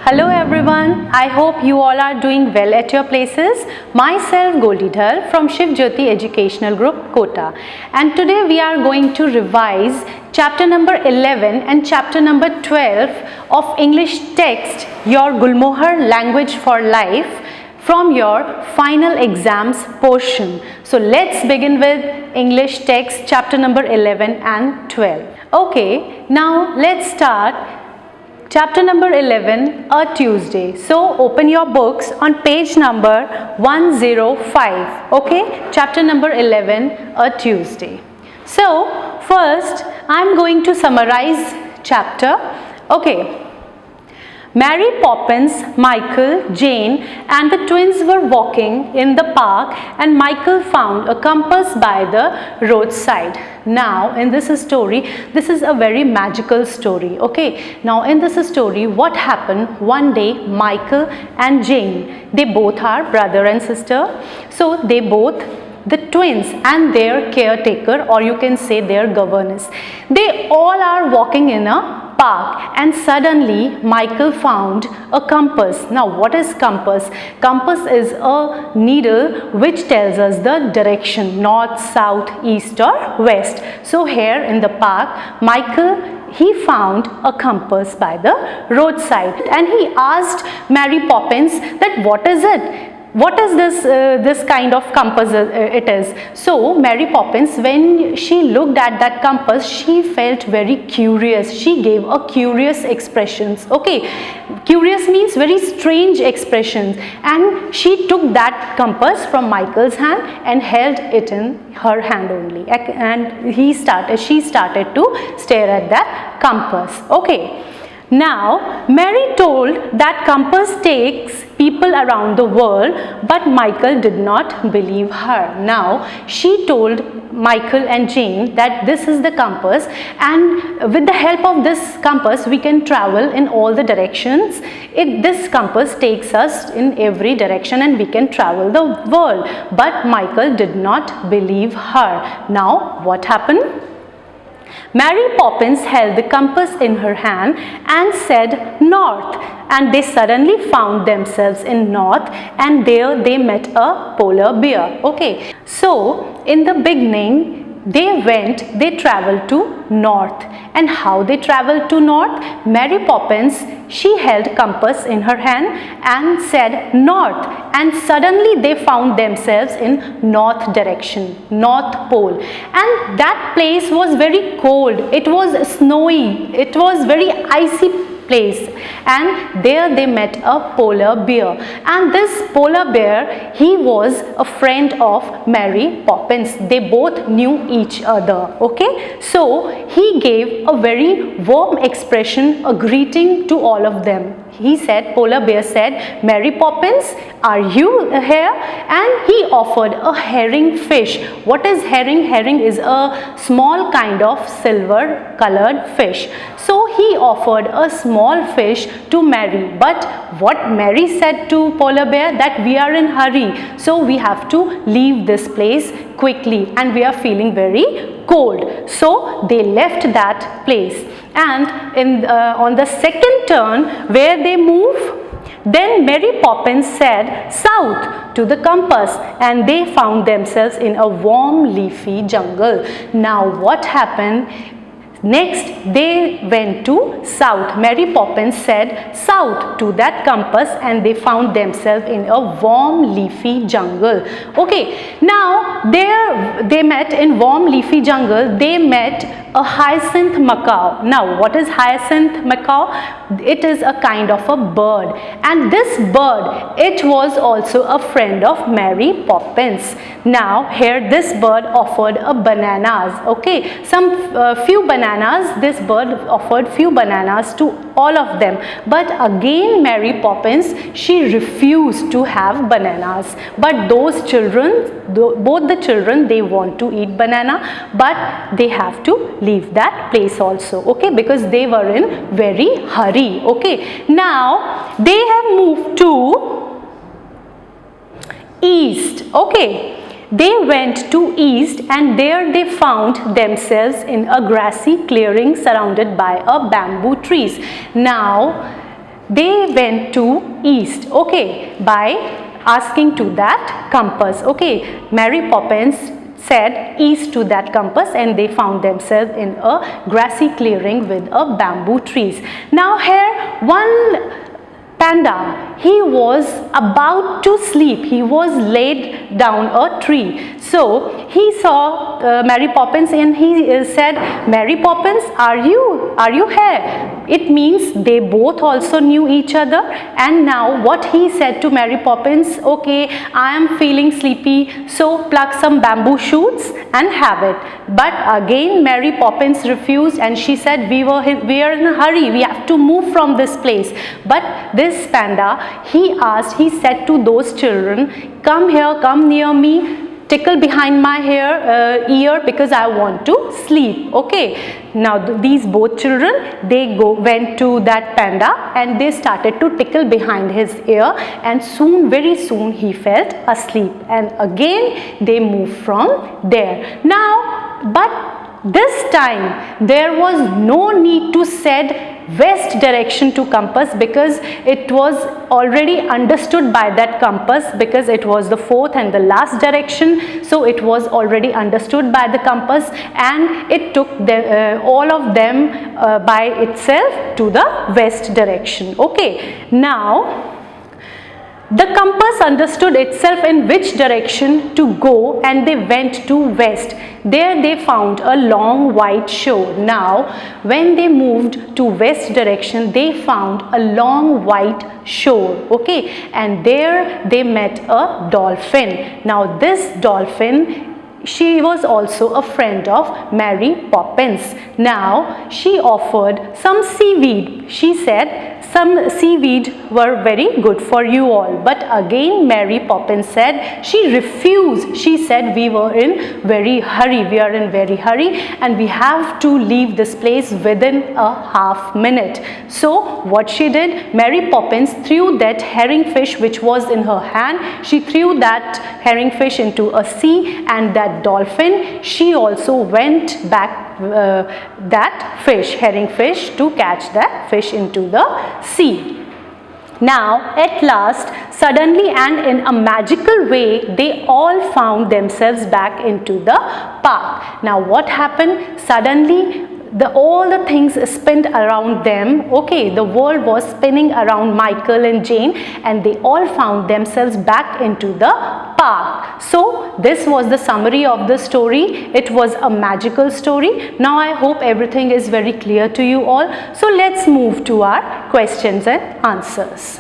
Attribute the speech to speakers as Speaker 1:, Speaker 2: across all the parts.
Speaker 1: Hello everyone, I hope you all are doing well at your places. Myself Goldie Dhar from Shiv Jyoti Educational Group, Kota. And today we are going to revise chapter number 11 and chapter number 12 of English text, Your Gulmohar Language for Life, from your final exams portion. So let's begin with English text chapter number 11 and 12. Okay, now let's start chapter number 11, a Tuesday. So open your books on page number 105. Okay, chapter number 11, a Tuesday. So first I am going to summarize chapter. Okay. Mary Poppins, Michael, Jane and the twins were walking in the park and Michael found a compass by the roadside. Now in this story, this is a very magical story. Okay, now in this story what happened, one day Michael and Jane, they both are brother and sister. So they both, the twins and their caretaker, or you can say their governess, they all are walking in a park and suddenly Michael found a compass. Now what is compass? Compass is a needle which tells us the direction, north, south, east or west. So here in the park, Michael, he found a compass by the roadside and he asked Mary Poppins that what is it? What is this kind of compass it is? So Mary Poppins, when she looked at that compass, she felt very curious. She gave a curious expressions. Okay, curious means very strange expressions, and she took that compass from Michael's hand and held it in her hand only, and she started to stare at that compass. Okay. Now, Mary told that compass takes people around the world, but Michael did not believe her. Now, she told Michael and Jane that this is the compass, and with the help of this compass, we can travel in all the directions. This compass takes us in every direction and we can travel the world. But Michael did not believe her. Now, what happened? Mary Poppins held the compass in her hand and said north, and they suddenly found themselves in north, and there they met a polar bear. Okay, so in the beginning they traveled to north. And how they traveled to north? Mary Poppins, she held compass in her hand and said north, and suddenly they found themselves in north direction, north pole, and that place was very cold, it was snowy, it was very icy place, and there they met a polar bear, and this polar bear, he was a friend of Mary Poppins. They both knew each other. Okay, so he gave a very warm expression, a greeting to all of them. He said, polar bear said, Mary Poppins, are you here? And he offered a herring fish. What is herring? Herring is a small kind of silver colored fish. So he offered a small fish to Mary. But what Mary said to polar bear, that we are in hurry, so we have to leave this place quickly and we are feeling very cold. So they left that place, and on the second turn where they move, then Mary Poppins said south to the compass, and they found themselves in a warm leafy jungle. Now what happened? Next they went to south. Mary Poppins said south to that compass, and they found themselves in a warm leafy jungle. Okay, now there they met in warm leafy jungle. They met a Hyacinth Macaw. Now what is Hyacinth Macaw? It is a kind of a bird, and this bird, it was also a friend of Mary Poppins. Now here this bird offered a bananas. Okay, few bananas. This bird offered few bananas to all of them, but again Mary Poppins, she refused to have bananas. But those children, both the children, they want to eat banana, but they have to leave that place also. Okay, because they were in very hurry. Okay, now they have moved to east. Okay, they went to east, and there they found themselves in a grassy clearing surrounded by a bamboo trees. Now they went to east, okay, by asking to that compass, okay. Mary Poppins said east to that compass, and they found themselves in a grassy clearing with a bamboo trees. Now here one panda, he was about to sleep. He was laid down a tree. So he saw Mary Poppins, and he said, Mary Poppins, are you here? It means they both also knew each other. And now what he said to Mary Poppins, okay, I am feeling sleepy, so pluck some bamboo shoots and have it. But again Mary Poppins refused, and she said, we are in a hurry, we have to move from this place. But this panda, he said to those children, come here, come near me, tickle behind my ear, because I want to sleep, okay. Now these both children, they went to that panda, and they started to tickle behind his ear, and very soon he felt asleep, and again they moved from there. Now, but this time there was no need to set west direction to compass, because it was already understood by that compass, because it was the fourth and the last direction. So it was already understood by the compass, and it took all of them by itself to the west direction, okay. Now the compass understood itself in which direction to go, and they went to west. There they found a long white shore. Now when they moved to west direction, they found a long white shore, okay, and there they met a dolphin. Now this dolphin, she was also a friend of Mary Poppins. Now she offered some seaweed. She said, some seaweed were very good for you all. But again Mary Poppins said, she refused. She said, we are in very hurry, and we have to leave this place within a half minute. So what she did, Mary Poppins threw that herring fish which was in her hand. She threw that herring fish into a sea, and that dolphin, she also went back that fish, herring fish, to catch that fish into the sea. Now at last, suddenly and in a magical way, they all found themselves back into the park. Now what happened? Suddenly all the things spun around them, okay, the world was spinning around Michael and Jane, and they all found themselves back into the park. So this was the summary of the story. It was a magical story. Now I hope everything is very clear to you all. So let's move to our questions and answers.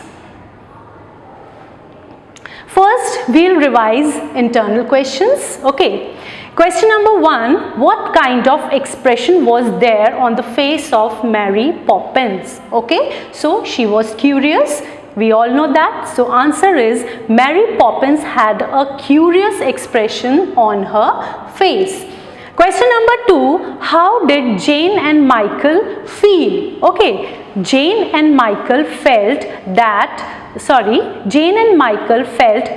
Speaker 1: First, we'll revise internal questions, okay. Question number 1, what kind of expression was there on the face of Mary Poppins? Okay, so she was curious. We all know that. So answer is, Mary Poppins had a curious expression on her face. Question number 2, how did Jane and Michael feel? Okay, Jane and Michael felt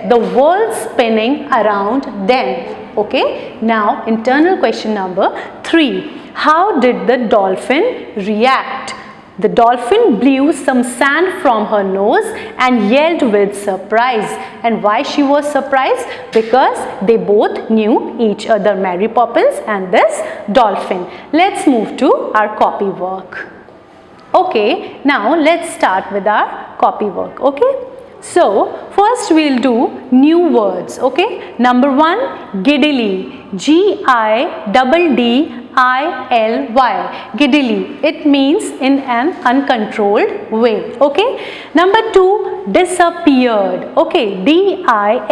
Speaker 1: the world spinning around them. Okay, now internal question number 3, how did the dolphin react? The dolphin blew some sand from her nose and yelled with surprise. And why she was surprised? Because they both knew each other, Mary Poppins and this dolphin. Let's move to our copy work. Okay, now let's start with our copy work. Okay, so first we'll do new words. Okay, number 1, giddily, Giddily, giddily. It means in an uncontrolled way. Okay. Number 2, disappeared. Okay, Disappeared.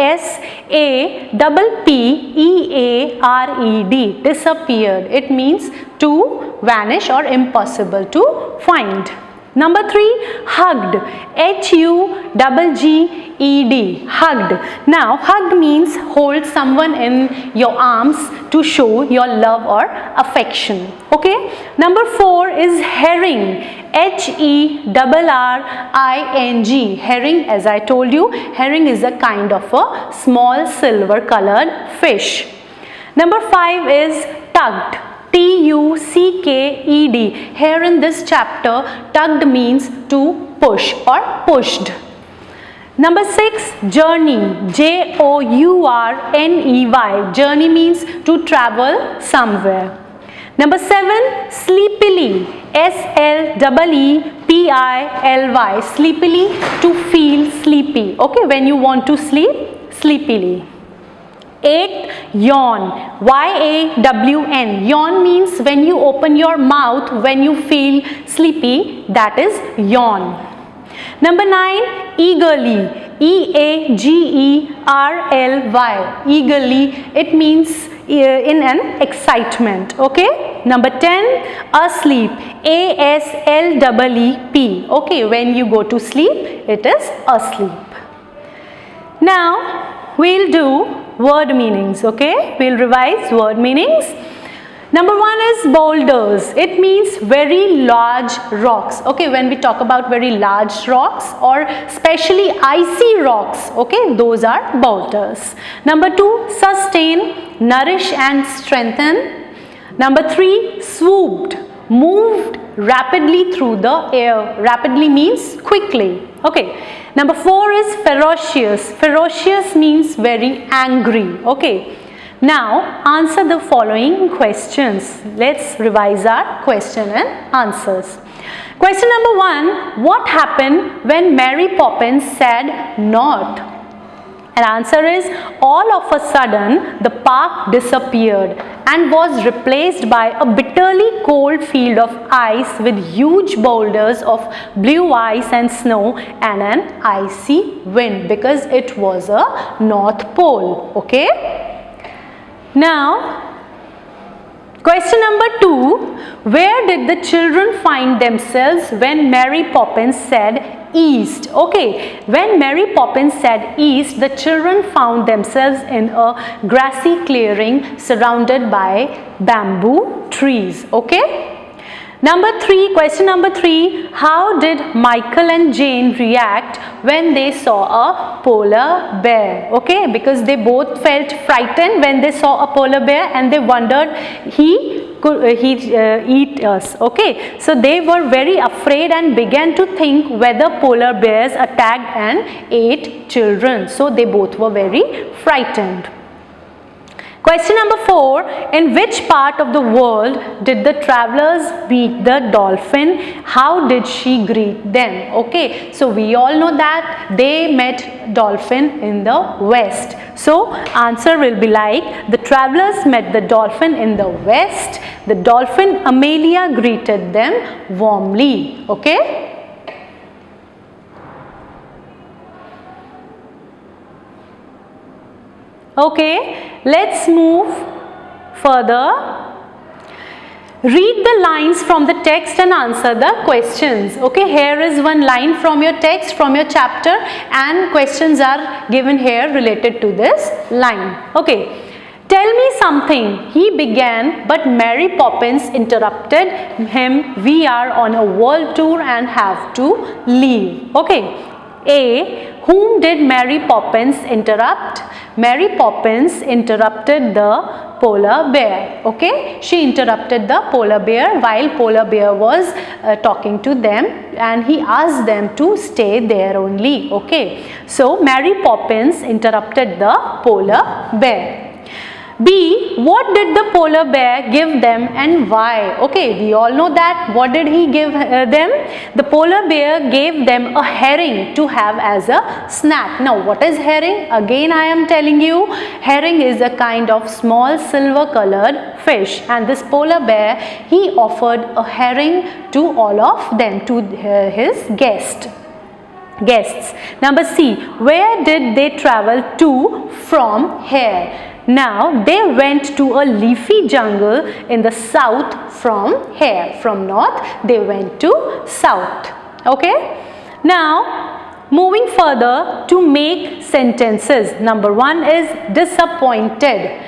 Speaker 1: Disappeared. It means to vanish or impossible to find. Number 3, hugged, Hugged. Hugged. Now, hugged means hold someone in your arms to show your love or affection. Okay. Number 4 is herring, Herring. Herring, as I told you, herring is a kind of a small silver colored fish. Number 5 is tucked, Tucked. Here in this chapter, tucked means to push or pushed. Number 6, journey, Journey. Journey means to travel somewhere. Number 7, sleepily, Sleepily, sleepily, to feel sleepy. Okay, when you want to sleep, sleepily. 8, yawn, Yawn. Yawn means when you open your mouth when you feel sleepy, that is yawn. Number 9, eagerly, Eagerly. Eagerly, it means in an excitement. Okay. Number 10, asleep, Asleep. Okay, when you go to sleep, it is asleep. Now we'll do word meanings. Okay, we'll revise word meanings. Number 1 is boulders. It means very large rocks. Okay, when we talk about very large rocks or especially icy rocks, okay, those are boulders. Number 2, sustain, nourish and strengthen. Number 3, swooped, moved rapidly through the air. Rapidly means quickly. Okay. Number 4 is ferocious. Ferocious means very angry. Okay. Now answer the following questions. Let's revise our question and answers. Question number 1, what happened when Mary Poppins said not? And answer is, all of a sudden the park disappeared and was replaced by a bitterly cold field of ice with huge boulders of blue ice and snow and an icy wind, because it was a North Pole. Okay. Now question number 2, where did the children find themselves when Mary Poppins said east? Okay, when Mary Poppins said east, the children found themselves in a grassy clearing surrounded by bamboo trees. Okay. Number 3, question number 3, how did Michael and Jane react when they saw a polar bear? Okay, because they both felt frightened when they saw a polar bear and they wondered could he eat us. Okay, so they were very afraid and began to think whether polar bears attacked and ate children. So they both were very frightened. Question number 4, in which part of the world did the travelers meet the dolphin? How did she greet them? Okay, so we all know that they met dolphin in the west. So answer will be like, the travelers met the dolphin in the west. The dolphin Amelia greeted them warmly. Okay. Okay, let's move further. Read the lines from the text and answer the questions. Okay, here is one line from your text, from your chapter, and questions are given here related to this line. Okay, tell me something, he began, but Mary Poppins interrupted him. We are on a world tour and have to leave. Okay, A, whom did Mary Poppins interrupt? Mary Poppins interrupted the polar bear. Okay, she interrupted the polar bear while polar bear was talking to them, and he asked them to stay there only. Okay, so Mary Poppins interrupted the polar bear. B, what did the polar bear give them and why? Okay, we all know that. What did he give them? The polar bear gave them a herring to have as a snack. Now, what is herring? Again, I am telling you, herring is a kind of small silver colored fish, and this polar bear, he offered a herring to all of them, to his guests. Number C, where did they travel to from here? Now they went to a leafy jungle in the south from here. From north they went to south. Okay. Now moving further to make sentences. Number 1 is disappointed.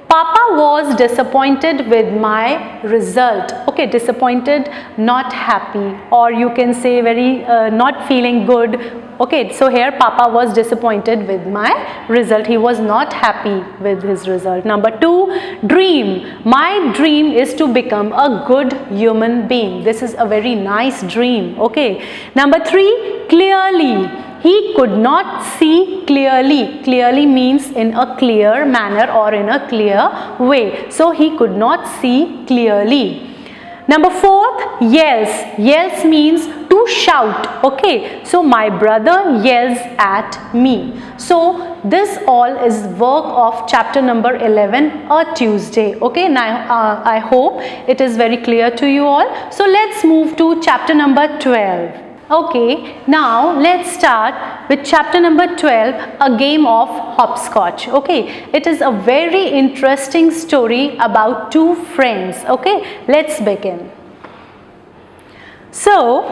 Speaker 1: Papa was disappointed with my result. Okay, disappointed, not happy, or you can say very not feeling good Okay, so here Papa was disappointed with my result. He was not happy with his result. Number 2, dream. My dream is to become a good human being. This is a very nice dream. Okay. Number 3, clearly. He could not see clearly. Clearly means in a clear manner or in a clear way. So he could not see clearly. Number 4, yells. Yells means to shout. Okay, so my brother yells at me. So this all is work of chapter number 11, a Tuesday. Okay, now I hope it is very clear to you all. So let's move to chapter number 12. Okay, now let's start with chapter number 12, a game of hopscotch. Okay, it is a very interesting story about two friends. Okay, let's begin. So,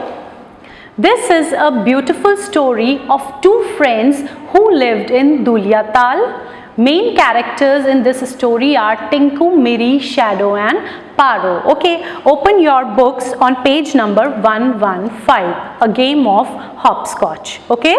Speaker 1: this is a beautiful story of two friends who lived in Dulyatal. Main characters in this story are Tinku, Miri, Shadow and Paro. Okay, open your books on page number 115, a game of hopscotch. Okay,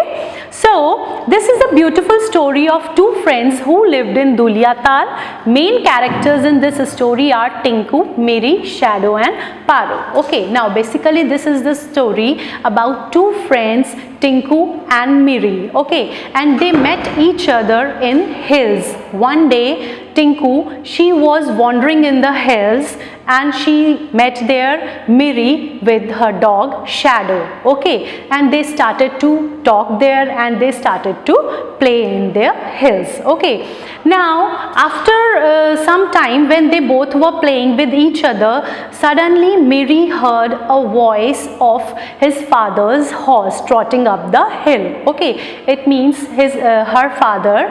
Speaker 1: so this is a beautiful story of two friends who lived in Dulyatal. Main characters in this story are Tinku, Miri, Shadow and Paro. Okay, now basically this is the story about two friends, Tinku and Miri. Okay, and they met each other in hills. One day Tinku, she was wandering in the hills and she met there Miri with her dog Shadow. Okay, and they started to talk there and they started to play in their hills. Okay, now after some time when they both were playing with each other, suddenly Miri heard a voice of his father's horse trotting up the hill. Okay, it means her father,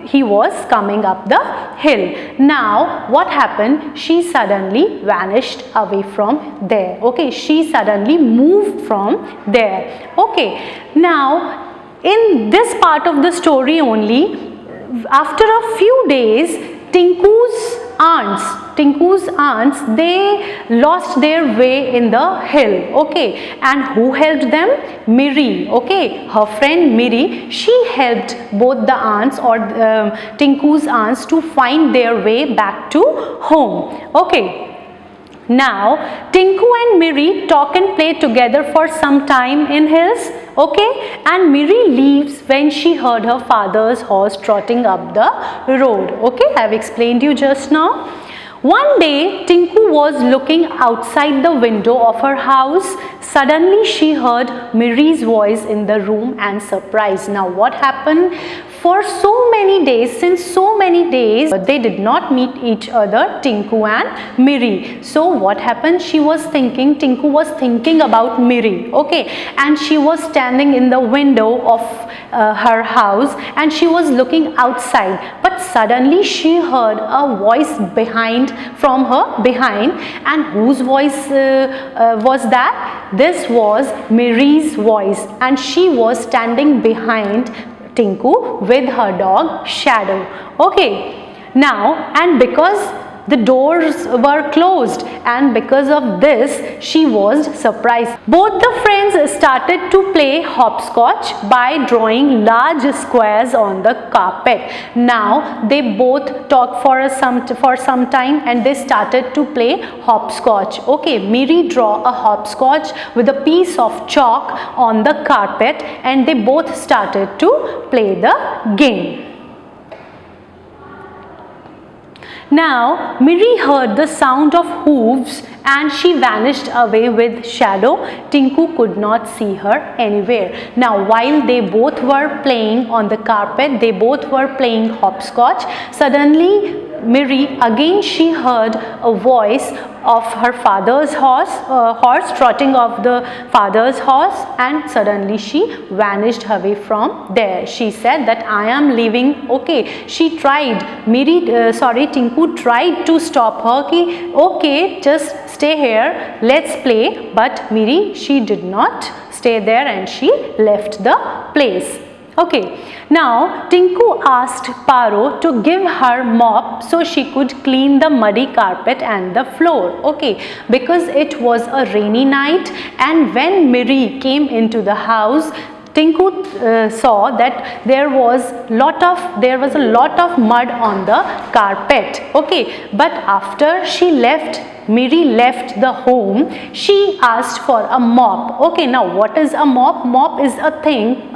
Speaker 1: he was coming up the hill. Now what happened? She suddenly vanished away from there. Okay, she suddenly moved from there. Okay, now in this part of the story only, after a few days, Tinku's aunts, they lost their way in the hill. Okay, and who helped them? Miri. Okay, her friend Miri, she helped both the aunts or Tinku's aunts to find their way back to home. Okay. Now, Tinku and Miri talk and play together for some time in hills. Okay, and Miri leaves when she heard her father's horse trotting up the road. Okay, I have explained you just now. One day, Tinku was looking outside the window of her house. Suddenly, she heard Miri's voice in the room and surprised. Now, what happened? For so many days, since so many days, they did not meet each other, Tinku and Miri. So what happened? Tinku was thinking about Miri. Okay, and she was standing in the window of her house and she was looking outside. But suddenly she heard a voice from her behind. And whose voice was that? This was Miri's voice, and she was standing behind Tinku with her dog Shadow. Okay, now, and because the doors were closed and because of this she was surprised. Both the friends started to play hopscotch by drawing large squares on the carpet. Now they both talked for some time and they started to play hopscotch. Okay, Miri draw a hopscotch with a piece of chalk on the carpet and they both started to play the game. Now, Miri heard the sound of hooves and she vanished away with Shadow. Tinku could not see her anywhere. Now, while they both were playing on the carpet, they both were playing hopscotch. Suddenly, Miri, again she heard a voice of her father's horse trotting off the father's horse, and suddenly she vanished away from there. She said that I am leaving. Okay, she tried. Tinku tried to stop her. Okay, just stay here. Let's play. But Miri, she did not stay there and she left the place. Okay, now Tinku asked Paro to give her mop so she could clean the muddy carpet and the floor. Okay, because it was a rainy night and when Miri came into the house, Tinku saw that there was a lot of mud on the carpet. Okay, but after Miri left the home, she asked for a mop. Okay, now what is a mop? Mop is a thing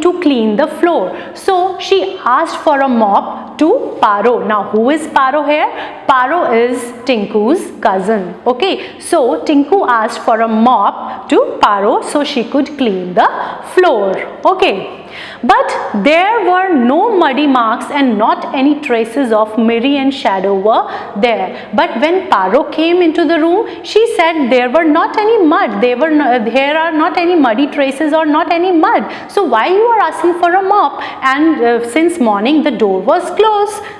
Speaker 1: to clean the floor. So she asked for a mop to Paro. Now who is Paro here? Paro is Tinku's cousin. Okay, so Tinku asked for a mop to Paro so she could clean the floor. Okay. But there were no muddy marks and not any traces of Miri and Shadow were there. But when Paro came into the room, she said there were not any mud. There are not any muddy traces or not any mud. So why you are asking for a mop? And since morning the door was closed.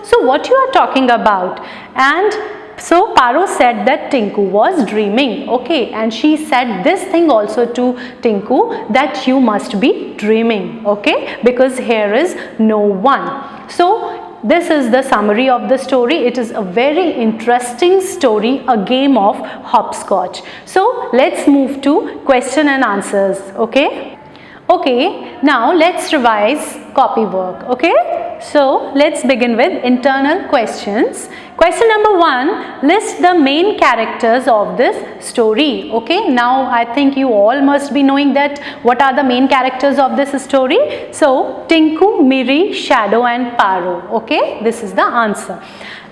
Speaker 1: So what you are talking about? And so Paro said that Tinku was dreaming. Okay, and she said this thing also to Tinku, that you must be dreaming. Okay, because here is no one. So this is the summary of the story. It is a very interesting story, a game of hopscotch. So let's move to question and answers. Okay. Okay, now let's revise copy work. Okay, so let's begin with internal questions. Question number 1, list the main characters of this story. Okay, now I think you all must be knowing that what are the main characters of this story. So Tinku, Miri, Shadow and Paro. Okay, this is the answer.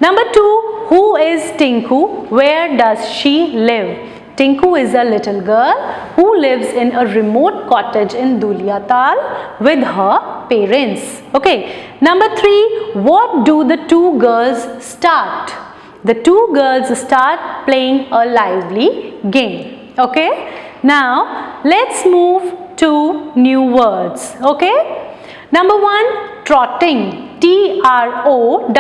Speaker 1: Number 2, who is Tinku? Where does she live? Tinku is a little girl who lives in a remote cottage in Duliatal with her parents. Okay. Number 3, what do the two girls start? The two girls start playing a lively game. Okay. Now, let's move to new words. Okay. Number 1, trotting. T-R-O-T-T-I-N-G.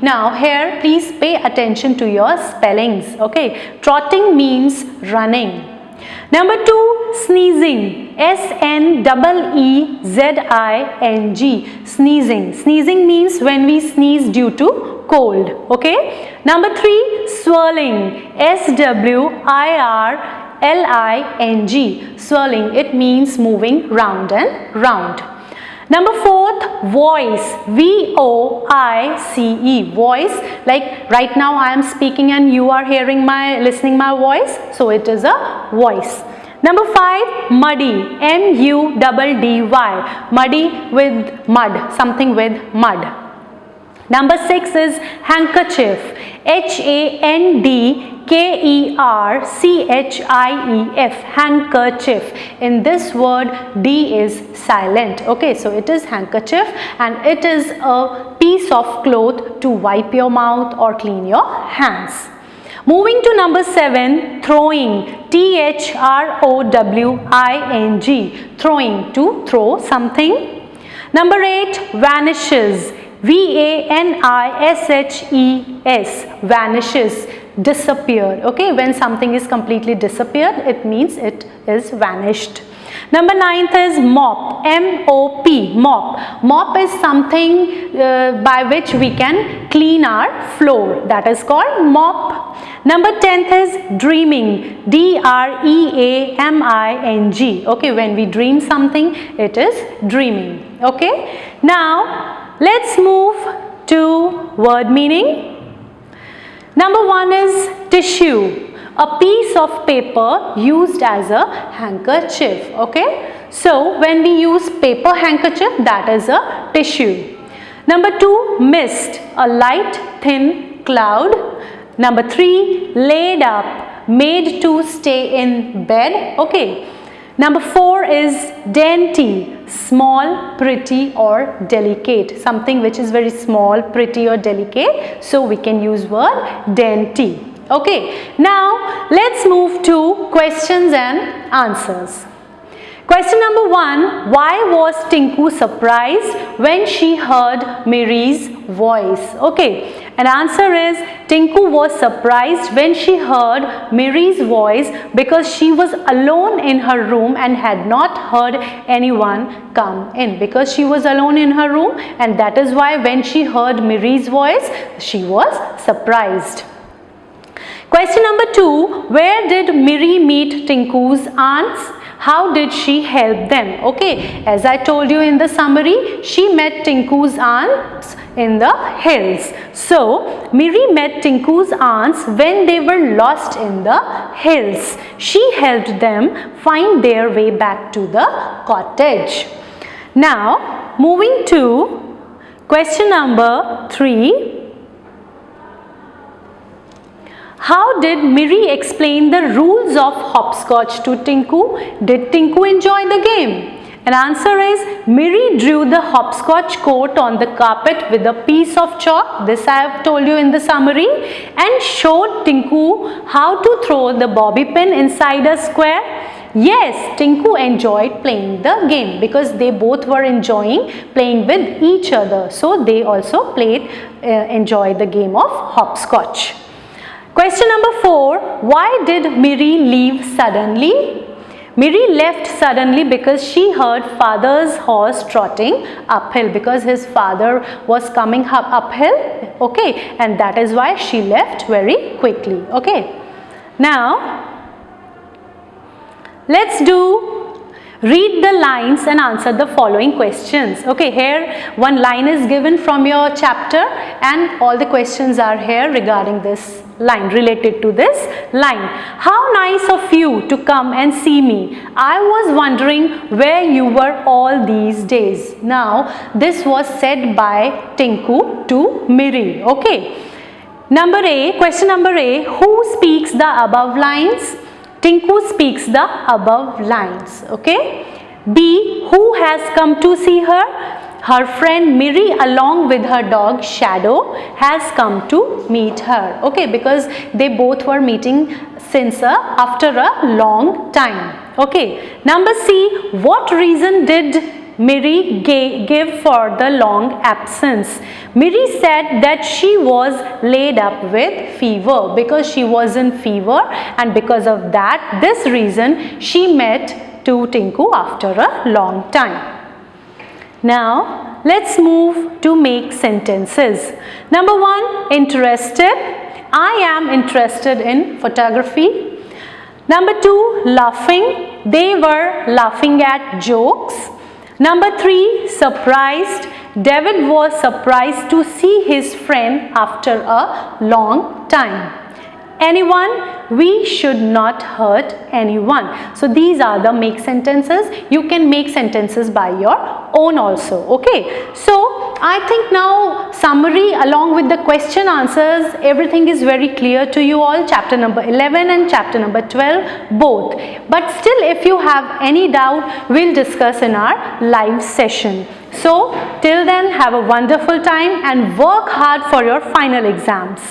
Speaker 1: Now here please pay attention to your spellings. Okay, trotting means running. Number 2, sneezing. S-N-E-E-Z-I-N-G. Sneezing. Sneezing means when we sneeze due to cold. Okay. Number 3, swirling. S-W-I-R-L-I-N-G. Swirling. It means moving round and round. Number 4, voice. V-O-I-C-E. Voice, like right now I am speaking and you are listening my voice. So it is a voice. Number 5, muddy. M-U-D-D-Y. Muddy with mud. Something with mud. Number 6 is handkerchief. H-A-N-D-K-E-R-C-H-I-E-F. Handkerchief. In this word, D is silent. Okay, so it is handkerchief and it is a piece of cloth to wipe your mouth or clean your hands. Moving to number 7, throwing. T-H-R-O-W-I-N-G. Throwing, to throw something. Number 8, vanishes. V-A-N-I-S-H-E-S. Vanishes, disappeared. Okay, when something is completely disappeared, it means it is vanished. Number 9th is mop. M-O-P. Mop. Mop is something by which we can clean our floor. That is called mop. Number 10th is dreaming. D-R-E-A-M-I-N-G. Okay, when we dream something, it is dreaming. Okay. Now, let's move to word meaning. Number 1 is tissue. A piece of paper used as a handkerchief. Okay. So, when we use paper handkerchief, that is a tissue. Number 2, mist. A light thin cloud. Number 3, laid up. Made to stay in bed. Okay. Number 4 is dainty. Small, pretty or delicate. Something which is very small, pretty or delicate. So we can use word dainty. Okay. Now let's move to questions and answers. Question number 1. Why was Tinku surprised when she heard Miri's voice? Okay. And answer is Tinku was surprised when she heard Miri's voice because she was alone in her room and had not heard anyone come in. Because she was alone in her room, and that is why when she heard Miri's voice, she was surprised. Question number 2. Where did Miri meet Tinku's aunts? How did she help them? Okay, as I told you in the summary, she met Tinku's aunts in the hills. So, Miri met Tinku's aunts when they were lost in the hills. She helped them find their way back to the cottage. Now, moving to question number 3. How did Miri explain the rules of hopscotch to Tinku? Did Tinku enjoy the game? And answer is, Miri drew the hopscotch court on the carpet with a piece of chalk. This I have told you in the summary. And showed Tinku how to throw the bobby pin inside a square. Yes, Tinku enjoyed playing the game because they both were enjoying playing with each other. So they also enjoyed the game of hopscotch. Question number 4. Why did Miri leave suddenly? Miri left suddenly because she heard father's horse trotting uphill, because his father was coming uphill, okay, and that is why she left very quickly, okay. Now, let's read the lines and answer the following questions. Okay, here one line is given from your chapter and all the questions are here regarding this line, related to this line. How nice of you to come and see me. I was wondering where you were all these days. Now, this was said by Tinku to Miri. Okay. Question number A. Who speaks the above lines? Tinku speaks the above lines. Okay. B. Who has come to see her? Her friend Miri along with her dog Shadow has come to meet her. Okay, because they both were meeting after a long time. Okay. Number C. What reason did Miri give for the long absence? Miri said that she was laid up with fever, because she was in fever, and because of that, this reason she met to Tinku after a long time. Now, let's move to make sentences. Number 1, interested. I am interested in photography. Number 2, laughing. They were laughing at jokes. Number 3, surprised. David was surprised to see his friend after a long time. Anyone, we should not hurt anyone. So these are the make sentences. You can make sentences by your own also. Okay. So I think now summary along with the question answers, everything is very clear to you all. Chapter number 11 and chapter number 12 both. But still, if you have any doubt, we'll discuss in our live session. So till then, have a wonderful time and work hard for your final exams.